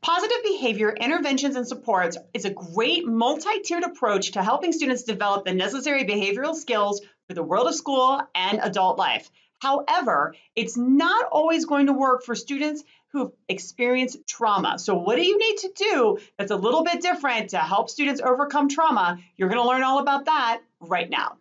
Positive behavior interventions and supports is a great multi-tiered approach to helping students develop the necessary behavioral skills for the world of school and adult life. However, it's not always going to work for students who've experienced trauma. So what do you need to do that's a little bit different to help students overcome trauma? You're going to learn all about that right now.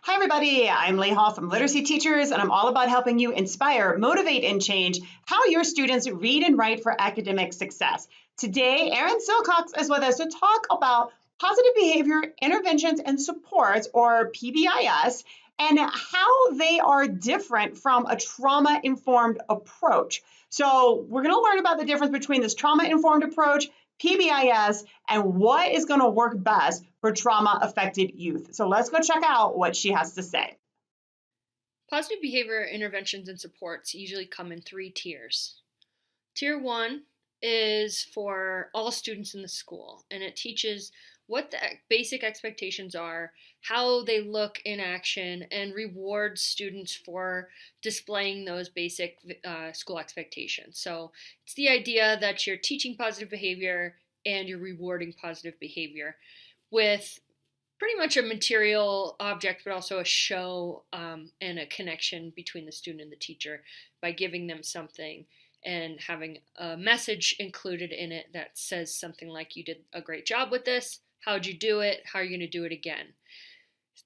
Hi, everybody. I'm Leigh Hall from Literacy Teachers, and I'm all about helping you inspire, motivate, and change how your students read and write for academic success. Today, Erin Silcox is with us to talk about positive behavior interventions and supports, or PBIS, and how they are different from a trauma-informed approach. So we're going to learn about the difference between this trauma-informed approach, PBIS, and what is going to work best for trauma-affected youth. So let's go check out what she has to say. Positive behavior interventions and supports usually come in 3 tiers. Tier 1 is for all students in the school, and it teaches what the basic expectations are, how they look in action, and rewards students for displaying those basic school expectations. So it's the idea that you're teaching positive behavior and you're rewarding positive behavior with pretty much a material object, but also a show and a connection between the student and the teacher by giving them something and having a message included in it that says something like, you did a great job with this, how'd you do it, how are you going to do it again.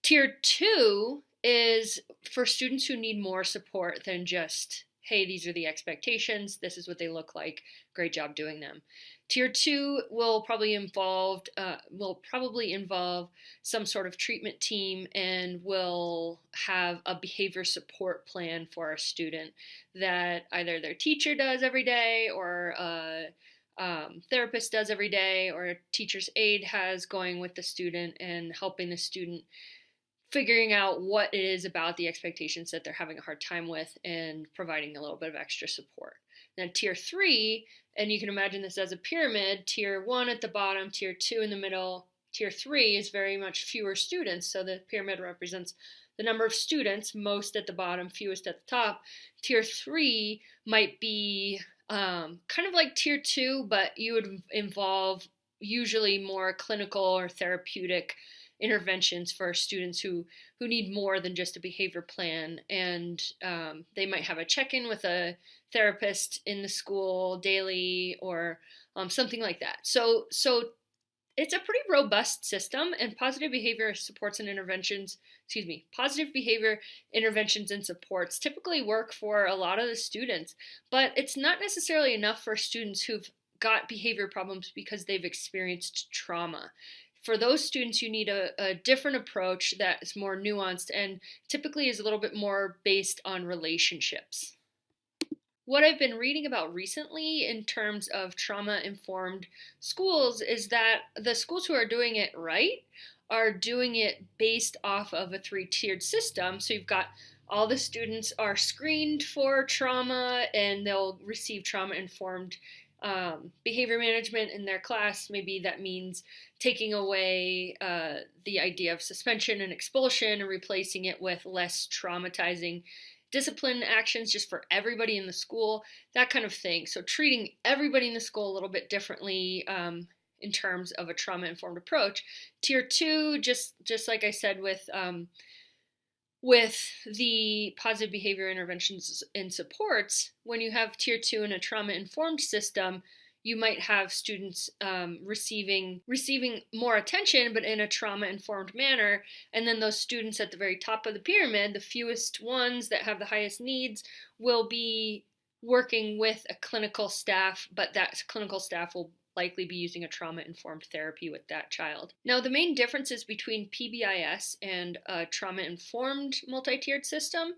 Tier 2 is for students who need more support than just, hey, these are the expectations, this is what they look like, great job doing them. Tier 2 will probably involve some sort of treatment team and will have a behavior support plan for a student that either their teacher does every day or a therapist does every day, or a teacher's aide has going with the student and helping the student figuring out what it is about the expectations that they're having a hard time with and providing a little bit of extra support. Then tier 3, and you can imagine this as a pyramid, tier 1 at the bottom, tier 2 in the middle, tier 3 is very much fewer students. So the pyramid represents the number of students, most at the bottom, fewest at the top. Tier 3 might be kind of like tier 2, but you would involve usually more clinical or therapeutic interventions for students who need more than just a behavior plan, and they might have a check-in with a therapist in the school daily or something like that. So it's a pretty robust system, and positive behavior interventions and supports typically work for a lot of the students, but it's not necessarily enough for students who've got behavior problems because they've experienced trauma. For those students, you need a different approach that is more nuanced and typically is a little bit more based on relationships. What I've been reading about recently in terms of trauma-informed schools is that the schools who are doing it right are doing it based off of a 3-tiered system. So you've got all the students are screened for trauma and they'll receive trauma-informed behavior management in their class. Maybe that means taking away the idea of suspension and expulsion and replacing it with less traumatizing discipline actions just for everybody in the school, that kind of thing. So treating everybody in the school a little bit differently in terms of a trauma-informed approach. Tier 2, just like I said with the positive behavior interventions and supports, when you have tier 2 in a trauma-informed system, you might have students receiving more attention, but in a trauma-informed manner. And then those students at the very top of the pyramid, the fewest ones that have the highest needs, will be working with a clinical staff, but that clinical staff will likely be using a trauma-informed therapy with that child. Now, the main differences between PBIS and a trauma-informed multi-tiered system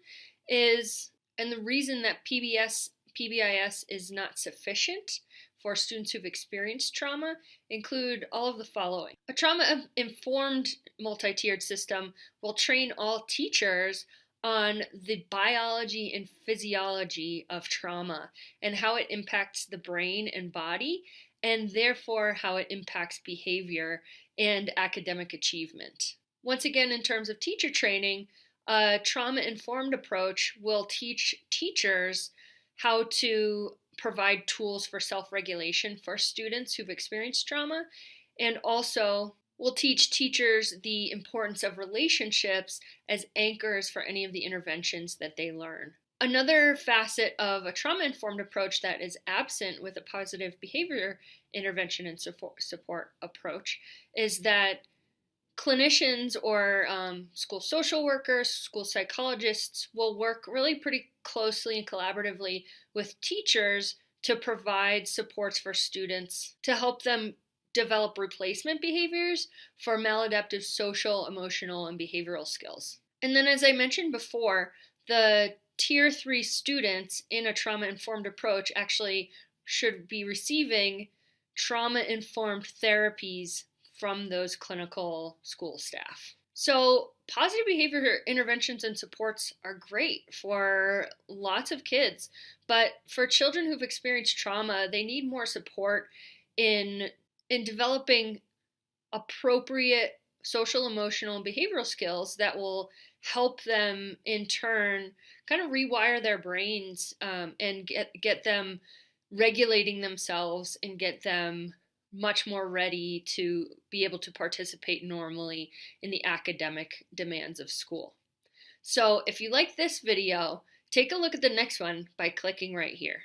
is, and the reason that PBIS is not sufficient for students who've experienced trauma, include all of the following. A trauma-informed multi-tiered system will train all teachers on the biology and physiology of trauma and how it impacts the brain and body, and therefore how it impacts behavior and academic achievement. Once again, in terms of teacher training, a trauma-informed approach will teach teachers how to provide tools for self-regulation for students who've experienced trauma, and also we'll teach teachers the importance of relationships as anchors for any of the interventions that they learn. Another facet of a trauma-informed approach that is absent with a positive behavior intervention and support approach is that clinicians or school social workers, school psychologists will work really pretty closely and collaboratively with teachers to provide supports for students to help them develop replacement behaviors for maladaptive social, emotional, and behavioral skills. And then, as I mentioned before, the Tier 3 students in a trauma-informed approach actually should be receiving trauma-informed therapies from those clinical school staff. So positive behavior interventions and supports are great for lots of kids, but for children who've experienced trauma, they need more support in developing appropriate social, emotional, and behavioral skills that will help them in turn kind of rewire their brains and get them regulating themselves and get them much more ready to be able to participate normally in the academic demands of school. So if you like this video, take a look at the next one by clicking right here.